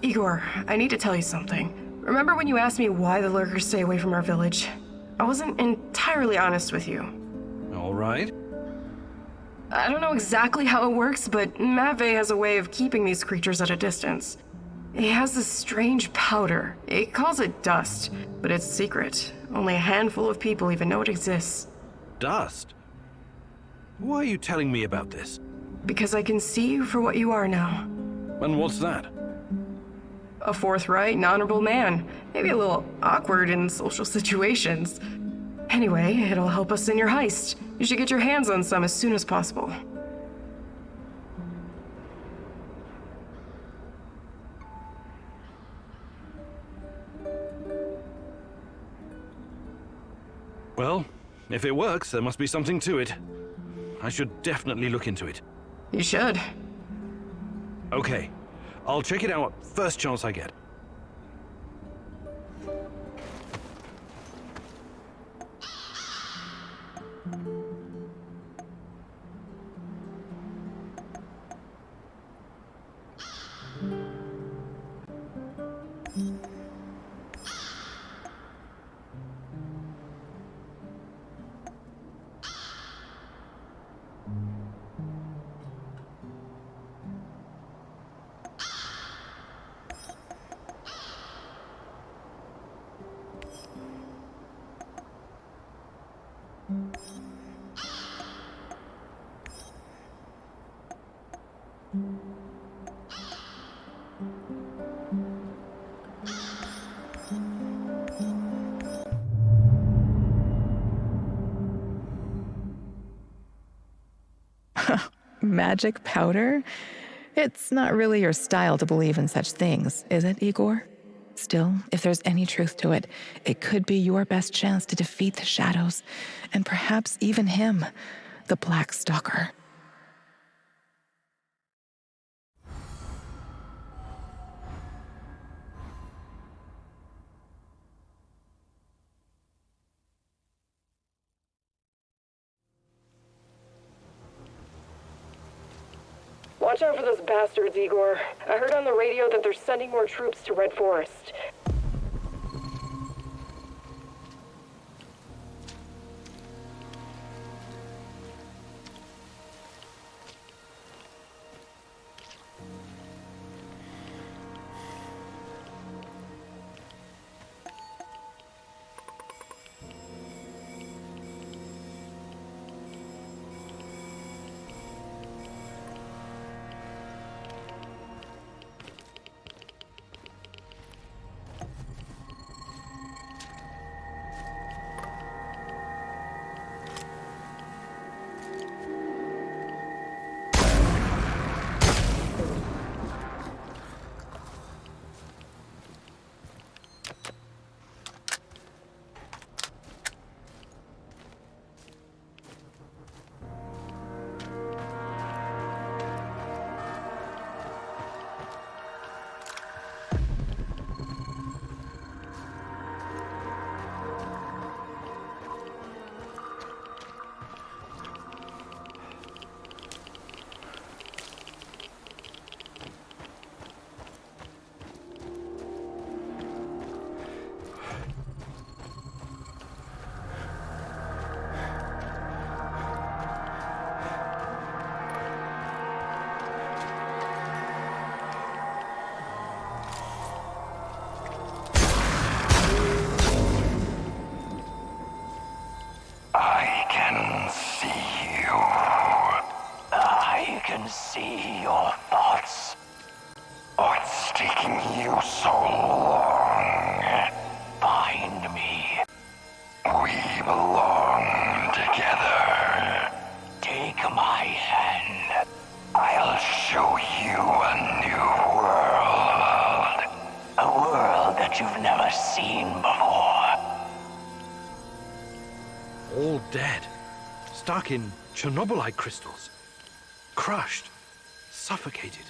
Igor, I need to tell you something. Remember when you asked me why the lurkers stay away from our village? I wasn't entirely honest with you. All right. I don't know exactly how it works, but Matvey has a way of keeping these creatures at a distance. He has this strange powder. He calls it dust, but it's secret. Only a handful of people even know it exists. Dust? Why are you telling me about this? Because I can see you for what you are now. And what's that? A forthright and honorable man. Maybe a little awkward in social situations. Anyway, it'll help us in your heist. You should get your hands on some as soon as possible. Well, if it works, there must be something to it. I should definitely look into it. You should. Okay, I'll check it out first chance I get. Magic powder? It's not really your style to believe in such things, is it, Igor? Still, if there's any truth to it, it could be your best chance to defeat the shadows, and perhaps even him, the Black Stalker. Watch out for those bastards, Igor. I heard on the radio that they're sending more troops to Red Forest. See your thoughts. What's taking you so long? Find me. We belong together. Take my hand. I'll show you a new world. A world that you've never seen before. All dead. Stuck in Chernobylite crystals. Crushed. Suffocated.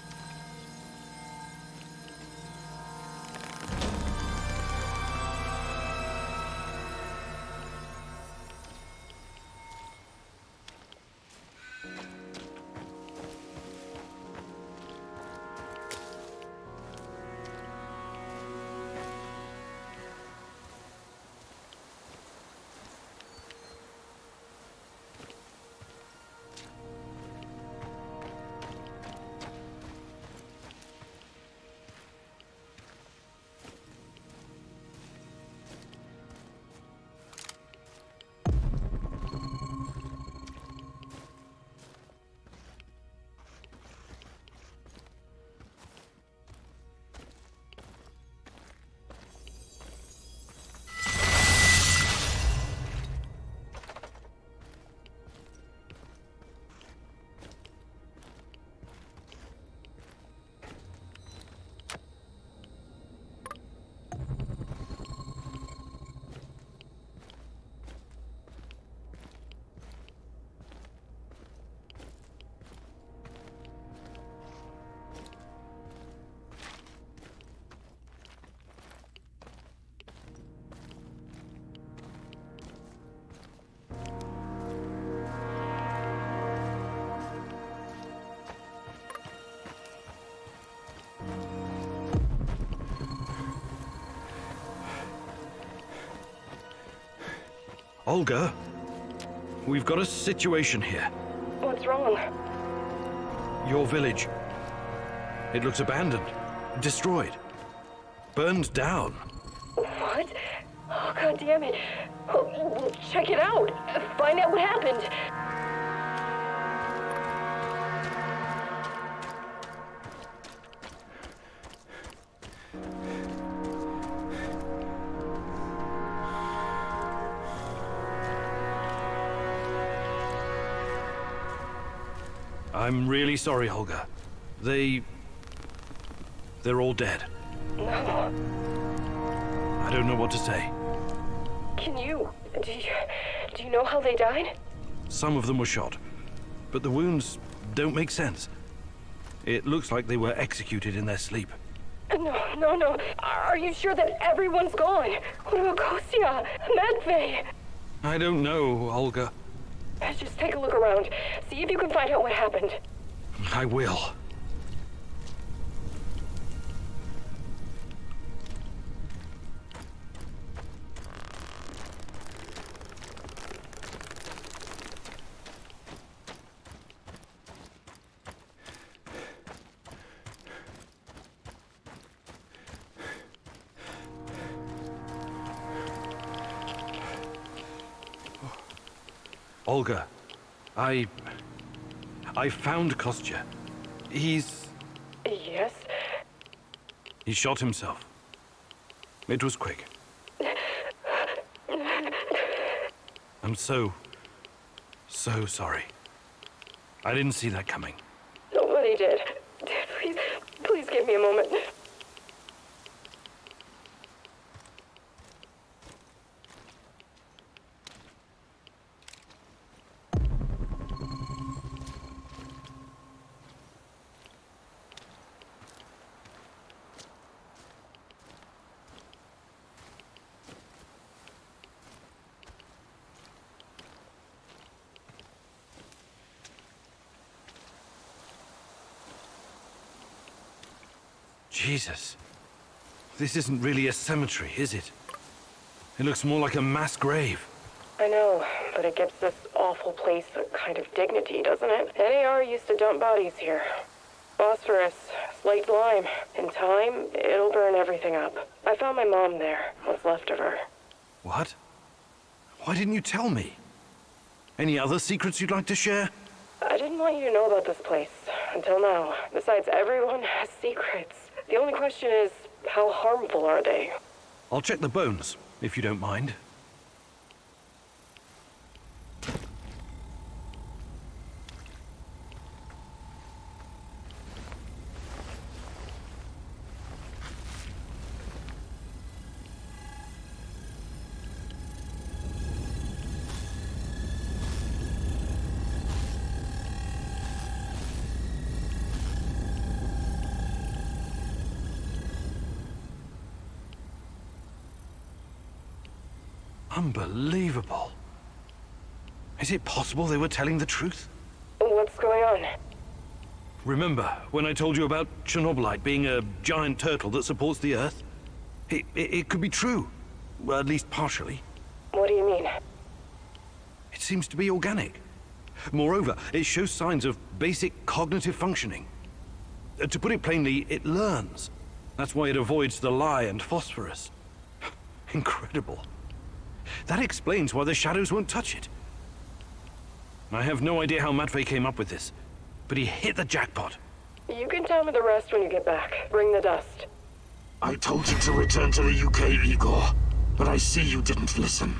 Olga, we've got a situation here. What's wrong? Your village. It looks abandoned, destroyed, burned down. What? Oh, God damn it. We'll check it out. Find out what happened. I'm really sorry, Olga. They're all dead. No. I don't know what to say. Do you know how they died? Some of them were shot, but the wounds don't make sense. It looks like they were executed in their sleep. No. Are you sure that everyone's gone? What about Kostya? Matvey? I don't know, Olga. Just take a look around. See if you can find out what happened. I will. Olga, I found Kostya. He's Yes? He shot himself. It was quick. I'm so sorry. I didn't see that coming. Nobody did. Please give me a moment. Jesus. This isn't really a cemetery, is it? It looks more like a mass grave. I know, but it gives this awful place a kind of dignity, doesn't it? NAR used to dump bodies here. Phosphorus, slaked lime. In time, it'll burn everything up. I found my mom there, what's left of her. What? Why didn't you tell me? Any other secrets you'd like to share? I didn't want you to know about this place, until now. Besides, everyone has secrets. The only question is, how harmful are they? I'll check the bones, if you don't mind. Unbelievable. Is it possible they were telling the truth? What's going on? Remember when I told you about Chernobylite being a giant turtle that supports the Earth? It could be true. Well, at least partially. What do you mean? It seems to be organic. Moreover, it shows signs of basic cognitive functioning. To put it plainly, it learns. That's why it avoids the lye and phosphorus. Incredible. That explains why the shadows won't touch it. I have no idea how Matvey came up with this, but he hit the jackpot. You can tell me the rest when you get back. Bring the dust. I told you to return to the UK, Igor, but I see you didn't listen.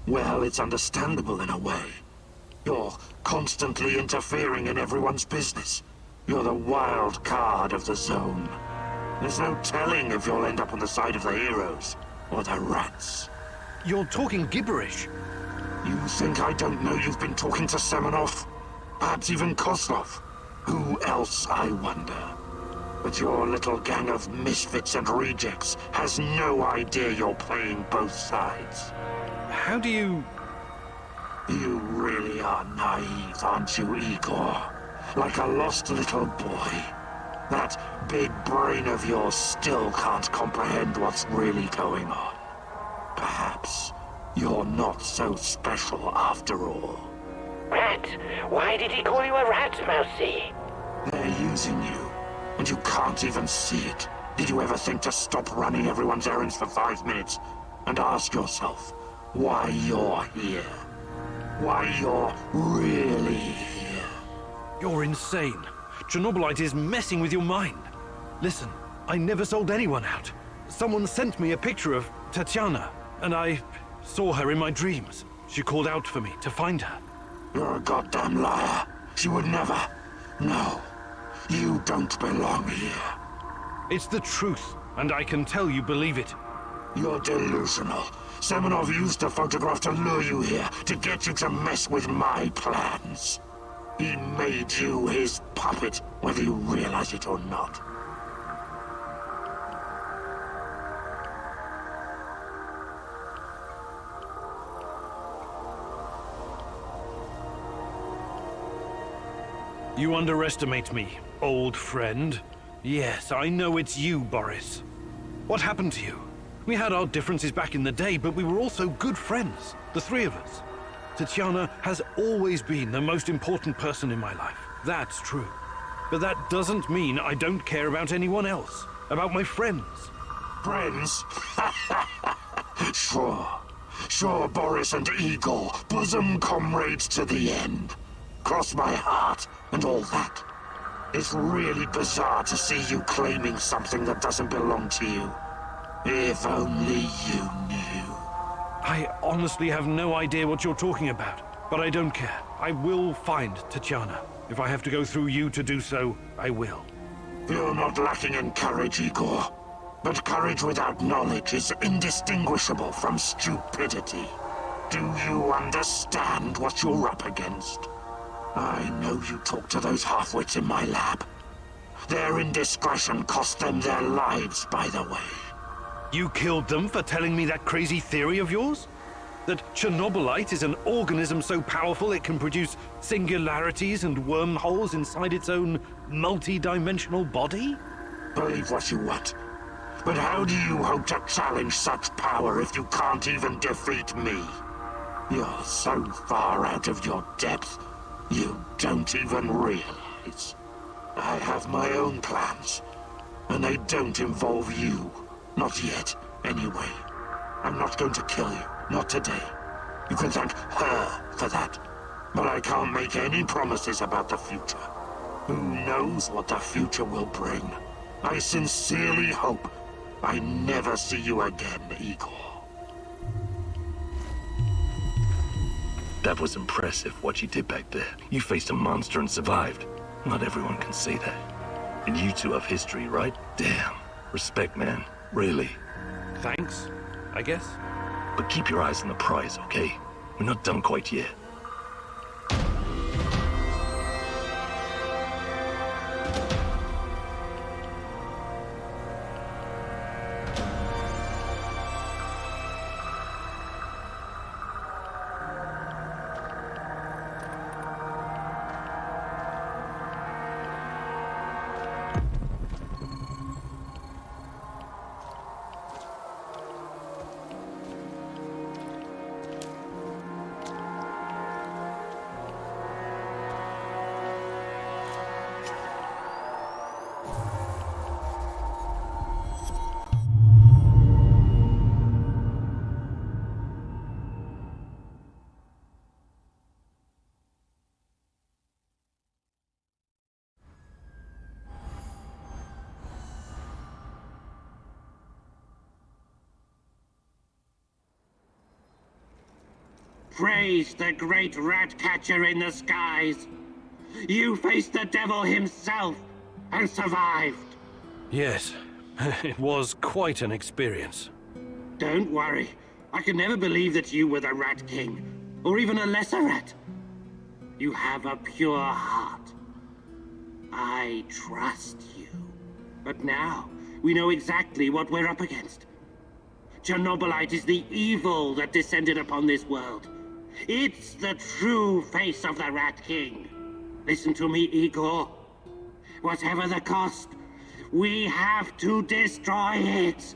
Well, it's understandable in a way. You're constantly interfering in everyone's business. You're the wild card of the zone. There's no telling if you'll end up on the side of the heroes or the rats. You're talking gibberish. You think I don't know you've been talking to Semenov? Perhaps even Kozlov? Who else, I wonder? But your little gang of misfits and rejects has no idea you're playing both sides. How do you... You really are naive, aren't you, Igor? Like a lost little boy. That big brain of yours still can't comprehend what's really going on. Perhaps You're not so special after all. Rat? Why did he call you a rat, Mousy? They're using you, and you can't even see it. Did you ever think to stop running everyone's errands for 5 minutes and ask yourself why you're here? Why you're really here? You're insane. Chernobylite is messing with your mind. Listen, I never sold anyone out. Someone sent me a picture of Tatiana, and I saw her in my dreams. She called out for me to find her. You're a goddamn liar. She would never. No, you don't belong here. It's the truth, and I can tell you believe it. You're delusional. Semenov used a photograph to lure you here, to get you to mess with my plans. He made you his puppet, whether you realize it or not. You underestimate me, old friend. Yes, I know it's you, Boris. What happened to you? We had our differences back in the day, but we were also good friends, the three of us. Tatiana has always been the most important person in my life. That's true. But that doesn't mean I don't care about anyone else, about my friends. Friends? Sure. Sure, Boris and Igor, bosom comrades to the end. Cross my heart and all that. It's really bizarre to see you claiming something that doesn't belong to you. If only you knew. I honestly have no idea what you're talking about, but I don't care. I will find Tatiana. If I have to go through you to do so, I will. You're not lacking in courage, Igor. But courage without knowledge is indistinguishable from stupidity. Do you understand what you're up against? I know you talk to those half-wits in my lab. Their indiscretion cost them their lives, by the way. You killed them for telling me that crazy theory of yours? That Chernobylite is an organism so powerful it can produce singularities and wormholes inside its own multi-dimensional body? Believe what you want. But how do you hope to challenge such power if you can't even defeat me? You're so far out of your depth, you don't even realize. I have my own plans, and they don't involve you. Not yet, anyway. I'm not going to kill you, not today. You can thank her for that. But I can't make any promises about the future. Who knows what the future will bring? I sincerely hope I never see you again, Igor. That was impressive, what you did back there. You faced a monster and survived. Not everyone can say that. And you two have history, right? Damn. Respect, man. Really. Thanks, I guess. But keep your eyes on the prize, okay? We're not done quite yet. Praise the great rat catcher in the skies. You faced the devil himself and survived. Yes, it was quite an experience. Don't worry. I could never believe that you were the Rat King, or even a lesser rat. You have a pure heart. I trust you. But now, we know exactly what we're up against. Chernobylite is the evil that descended upon this world. It's the true face of the Rat King. Listen to me, Igor. Whatever the cost, we have to destroy it.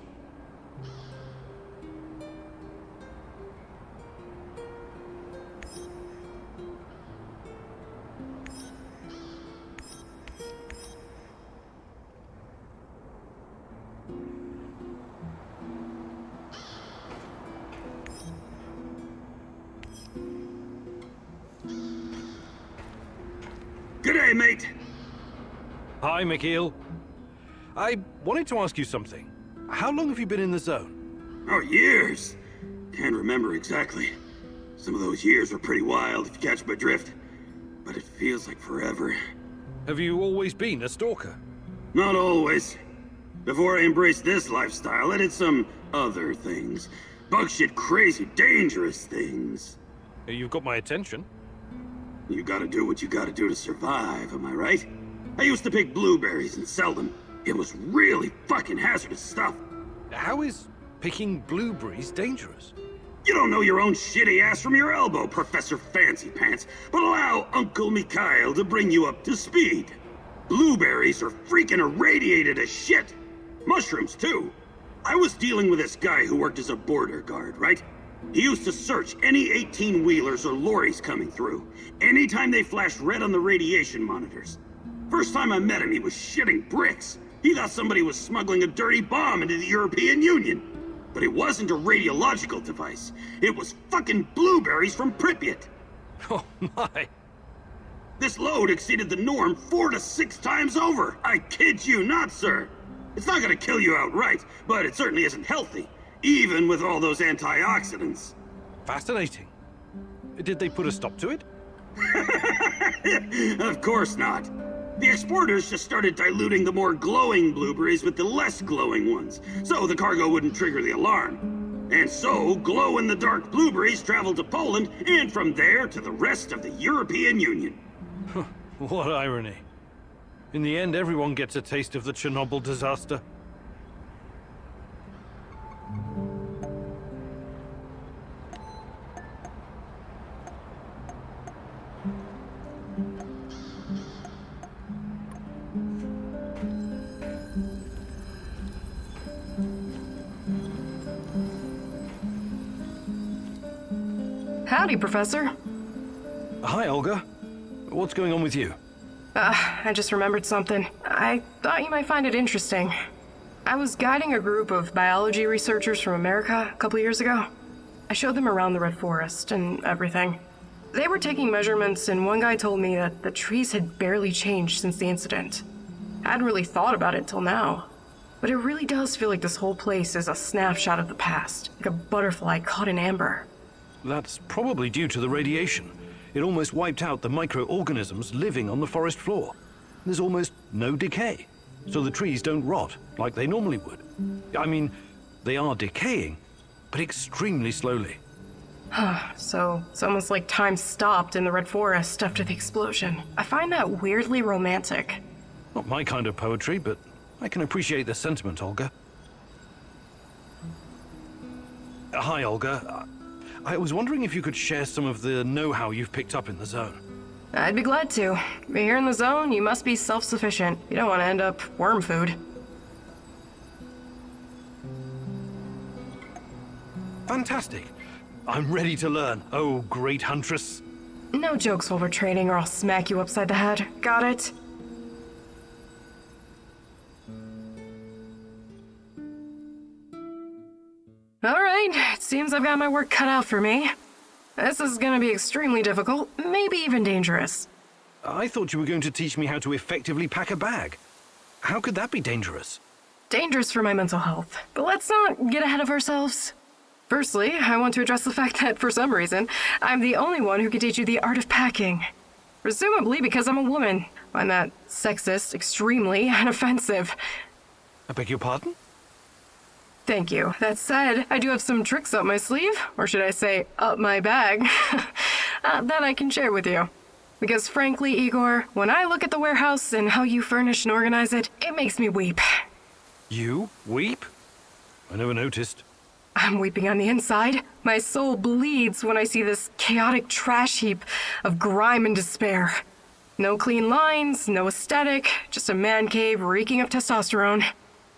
G'day, mate. Hi, Mikhail. I wanted to ask you something. How long have you been in the zone? Oh, years. Can't remember exactly. Some of those years were pretty wild, if you catch my drift. But it feels like forever. Have you always been a stalker? Not always. Before I embraced this lifestyle, I did some other things. Bug shit crazy, dangerous things. You've got my attention. You gotta do what you gotta do to survive, am I right? I used to pick blueberries and sell them. It was really fucking hazardous stuff. How is picking blueberries dangerous? You don't know your own shitty ass from your elbow, Professor Fancy Pants, but allow Uncle Mikhail to bring you up to speed. Blueberries are freaking irradiated as shit. Mushrooms, too. I was dealing with this guy who worked as a border guard, right? He used to search any 18-wheelers or lorries coming through, anytime they flashed red on the radiation monitors. First time I met him, he was shitting bricks. He thought somebody was smuggling a dirty bomb into the European Union. But it wasn't a radiological device. It was fucking blueberries from Pripyat. Oh my. This load exceeded the norm 4 to 6 times over. I kid you not, sir. It's not gonna kill you outright, but it certainly isn't healthy, even with all those antioxidants. Fascinating. Did they put a stop to it? Of course not. The exporters just started diluting the more glowing blueberries with the less glowing ones, so the cargo wouldn't trigger the alarm. And so, glow-in-the-dark blueberries traveled to Poland, and from there to the rest of the European Union. What irony. In the end, everyone gets a taste of the Chernobyl disaster. Howdy, Professor. Hi, Olga. What's going on with you? I just remembered something. I thought you might find it interesting. I was guiding a group of biology researchers from America a couple years ago. I showed them around the Red Forest and everything. They were taking measurements, and one guy told me that the trees had barely changed since the incident. I hadn't really thought about it till now. But it really does feel like this whole place is a snapshot of the past, like a butterfly caught in amber. That's probably due to the radiation. It almost wiped out the microorganisms living on the forest floor. There's almost no decay, so the trees don't rot like they normally would. I mean, they are decaying, but extremely slowly. So it's almost like time stopped in the Red Forest after the explosion. I find that weirdly romantic. Not my kind of poetry, but I can appreciate the sentiment, Olga. Hi, Olga. I was wondering if you could share some of the know-how you've picked up in the zone. I'd be glad to. But here in the zone, you must be self-sufficient. You don't want to end up worm food. Fantastic. I'm ready to learn, oh great huntress. No jokes while we're trading or I'll smack you upside the head. Got it? Alright, it seems I've got my work cut out for me. This is gonna be extremely difficult, maybe even dangerous. I thought you were going to teach me how to effectively pack a bag. How could that be dangerous? Dangerous for my mental health. But let's not get ahead of ourselves. Firstly, I want to address the fact that, for some reason, I'm the only one who can teach you the art of packing. Presumably because I'm a woman. I find that sexist, extremely, and offensive. I beg your pardon? Thank you. That said, I do have some tricks up my sleeve, or should I say, up my bag, that I can share with you. Because frankly, Igor, when I look at the warehouse and how you furnish and organize it, it makes me weep. You weep? I never noticed. I'm weeping on the inside. My soul bleeds when I see this chaotic trash heap of grime and despair. No clean lines, no aesthetic, just a man cave reeking of testosterone.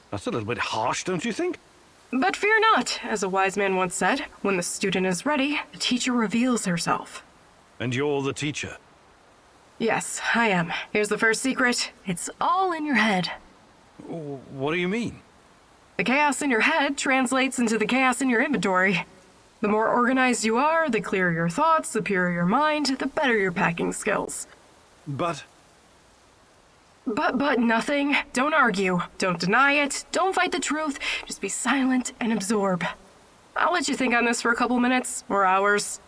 That's a little bit harsh, don't you think? But fear not, as a wise man once said, when the student is ready, the teacher reveals herself. And you're the teacher? Yes, I am. Here's the first secret. It's all in your head. What do you mean? The chaos in your head translates into the chaos in your inventory. The more organized you are, the clearer your thoughts, the purer your mind, the better your packing skills. But But nothing. Don't argue. Don't deny it. Don't fight the truth. Just be silent and absorb. I'll let you think on this for a couple minutes or hours.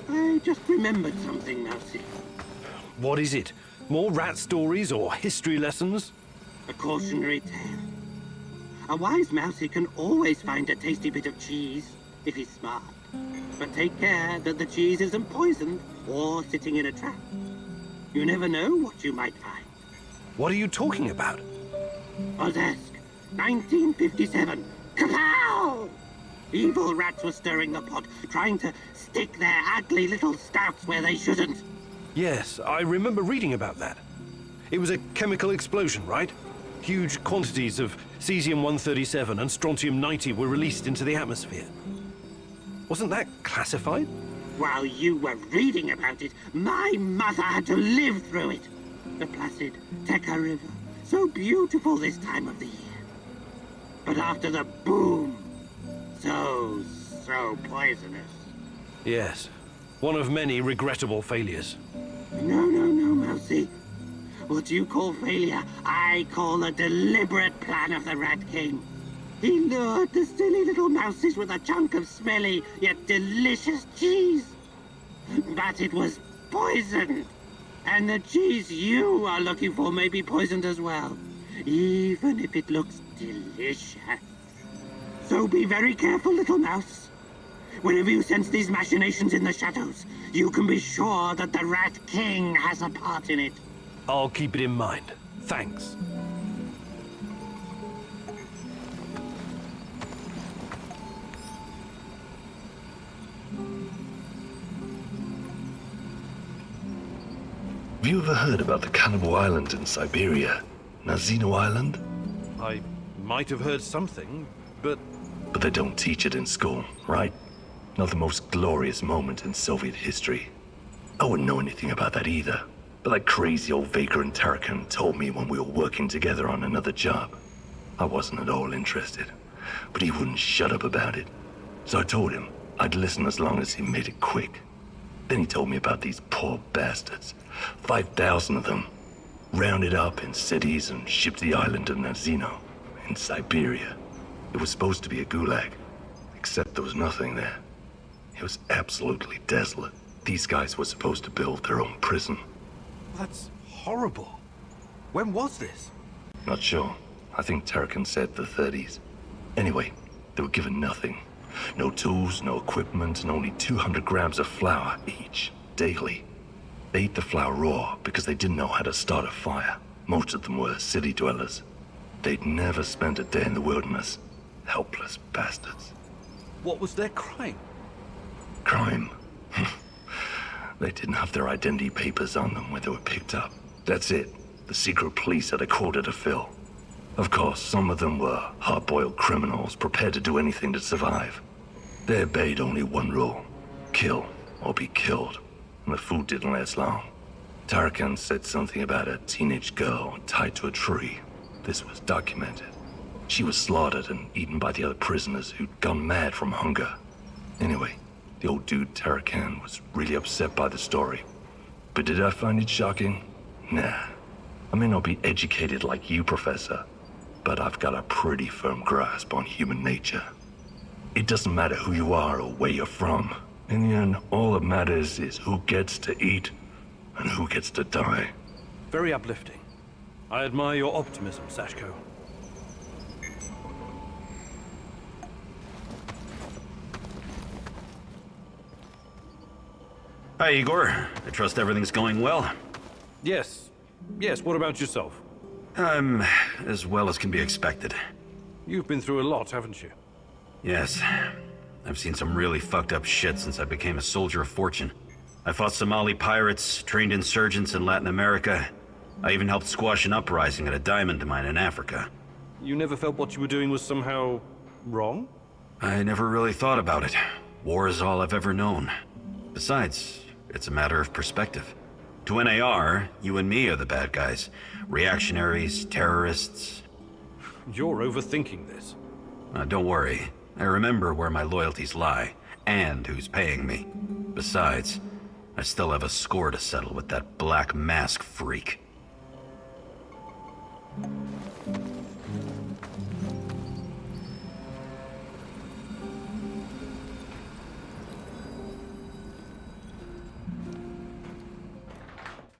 I just remembered something, Mousy. What is it? More rat stories or history lessons? A cautionary tale. A wise mousey can always find a tasty bit of cheese, if he's smart. But take care that the cheese isn't poisoned or sitting in a trap. You never know what you might find. What are you talking about? Ozesk, 1957. Kapow! Evil rats were stirring the pot, trying to stick their ugly little snouts where they shouldn't. Yes, I remember reading about that. It was a chemical explosion, right? Huge quantities of cesium-137 and strontium-90 were released into the atmosphere. Wasn't that classified? While you were reading about it, my mother had to live through it. The placid Teka River, so beautiful this time of the year. But after the boom, so poisonous. Yes, one of many regrettable failures. No, Mousy. What you call failure, I call a deliberate plan of the Rat King. He lured the silly little mouses with a chunk of smelly yet delicious cheese. But it was poisoned. And the cheese you are looking for may be poisoned as well, even if it looks delicious. So be very careful, little mouse. Whenever you sense these machinations in the shadows, you can be sure that the Rat King has a part in it. I'll keep it in mind. Thanks. Have you ever heard about the cannibal island in Siberia? Nazino Island? I might have heard something, but... But they don't teach it in school, right? Not the most glorious moment in Soviet history. I wouldn't know anything about that either. But that crazy old Vaker and Tarakan told me when we were working together on another job. I wasn't at all interested, but he wouldn't shut up about it. So I told him I'd listen as long as he made it quick. Then he told me about these poor bastards. 5,000 of them, rounded up in cities and shipped to the island of Nazino, in Siberia. It was supposed to be a gulag, except there was nothing there. It was absolutely desolate. These guys were supposed to build their own prison. That's horrible. When was this? Not sure. I think Tarakan said the 30s. Anyway, they were given nothing. No tools, no equipment, and only 200 grams of flour each, daily. They ate the flour raw because they didn't know how to start a fire. Most of them were city dwellers. They'd never spent a day in the wilderness. Helpless bastards. What was their crime? Crime? They didn't have their identity papers on them when they were picked up. That's it. The secret police had a quota to fill. Of course, some of them were hard-boiled criminals prepared to do anything to survive. They obeyed only one rule: kill or be killed. And the food didn't last long. Tarakan said something about a teenage girl tied to a tree. This was documented. She was slaughtered and eaten by the other prisoners who'd gone mad from hunger. Anyway, the old dude Tarakan was really upset by the story. But did I find it shocking? Nah. I may not be educated like you, Professor, but I've got a pretty firm grasp on human nature. It doesn't matter who you are or where you're from. In the end, all that matters is who gets to eat and who gets to die. Very uplifting. I admire your optimism, Sashko. Hi, Igor. I trust everything's going well. Yes. Yes, what about yourself? I'm as well as can be expected. You've been through a lot, haven't you? Yes. I've seen some really fucked up shit since I became a soldier of fortune. I fought Somali pirates, trained insurgents in Latin America. I even helped squash an uprising at a diamond mine in Africa. You never felt what you were doing was somehow wrong? I never really thought about it. War is all I've ever known. Besides, it's a matter of perspective. To NAR, you and me are the bad guys. Reactionaries, terrorists. You're overthinking this. Don't worry. I remember where my loyalties lie, and who's paying me. Besides, I still have a score to settle with that Black Mask freak.